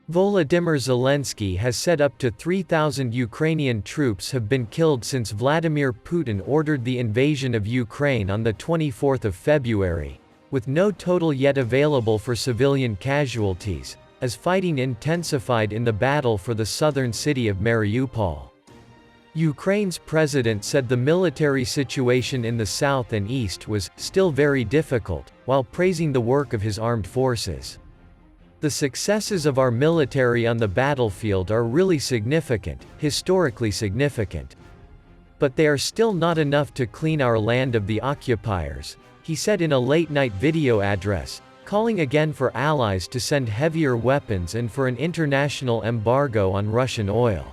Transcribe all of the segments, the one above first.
Volodymyr Zelenskyy has said up to 3,000 Ukrainian troops have been killed since Vladimir Putin ordered the invasion of Ukraine on the 24th of February, with no total yet available for civilian casualties, as fighting intensified in the battle for the southern city of Mariupol. Ukraine's president said the military situation in the south and east was still very difficult, while praising the work of his armed forces. "The successes of our military on the battlefield are really significant, historically significant. But they are still not enough to clean our land of the occupiers," he said in a late-night video address, calling again for allies to send heavier weapons and for an international embargo on Russian oil.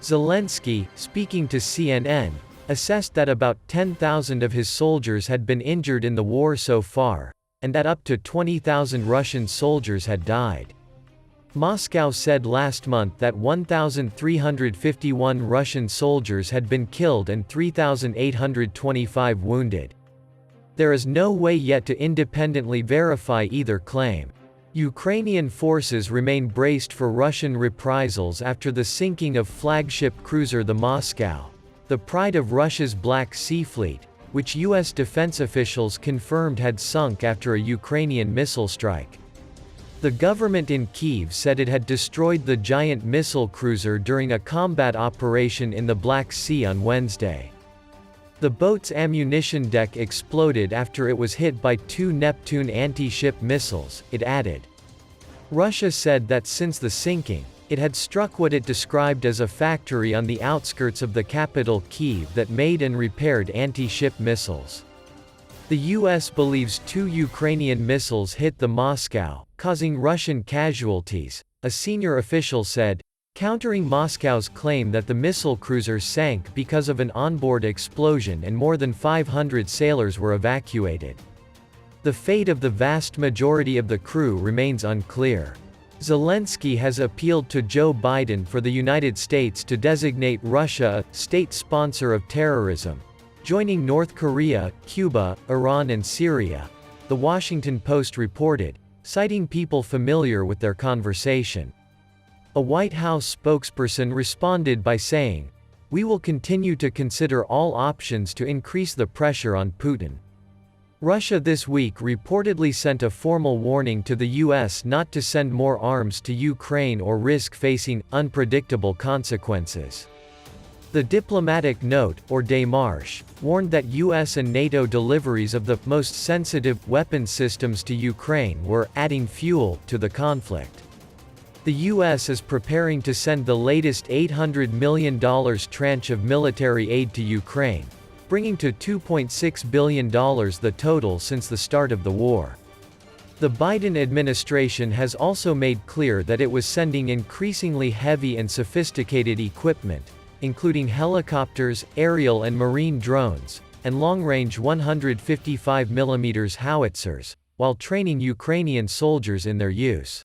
Zelenskyy, speaking to CNN, assessed that about 10,000 of his soldiers had been injured in the war so far, and that up to 20,000 Russian soldiers had died. Moscow said last month that 1,351 Russian soldiers had been killed and 3,825 wounded. There is no way yet to independently verify either claim. Ukrainian forces remain braced for Russian reprisals after the sinking of flagship cruiser the Moscow, the pride of Russia's Black Sea Fleet, which U.S. defense officials confirmed had sunk after a Ukrainian missile strike. The government in Kyiv said it had destroyed the giant missile cruiser during a combat operation in the Black Sea on Wednesday. The boat's ammunition deck exploded after it was hit by two Neptune anti-ship missiles, it added. Russia said that since the sinking, it had struck what it described as a factory on the outskirts of the capital Kyiv that made and repaired anti-ship missiles. The U.S. believes two Ukrainian missiles hit the Moscow, causing Russian casualties, a senior official said, countering Moscow's claim that the missile cruiser sank because of an onboard explosion and more than 500 sailors were evacuated. The fate of the vast majority of the crew remains unclear. Zelenskyy has appealed to Joe Biden for the United States to designate Russia a state sponsor of terrorism, joining North Korea, Cuba, Iran and Syria, The Washington Post reported, citing people familiar with their conversation. A White House spokesperson responded by saying, "We will continue to consider all options to increase the pressure on Putin." Russia this week reportedly sent a formal warning to the U.S. not to send more arms to Ukraine or risk facing unpredictable consequences. The diplomatic note, or démarche, warned that U.S. and NATO deliveries of the most sensitive weapons systems to Ukraine were adding fuel to the conflict. The U.S. is preparing to send the latest $800 million tranche of military aid to Ukraine, bringing to $2.6 billion the total since the start of the war. The Biden administration has also made clear that it was sending increasingly heavy and sophisticated equipment, including helicopters, aerial and marine drones, and long-range 155mm howitzers, while training Ukrainian soldiers in their use.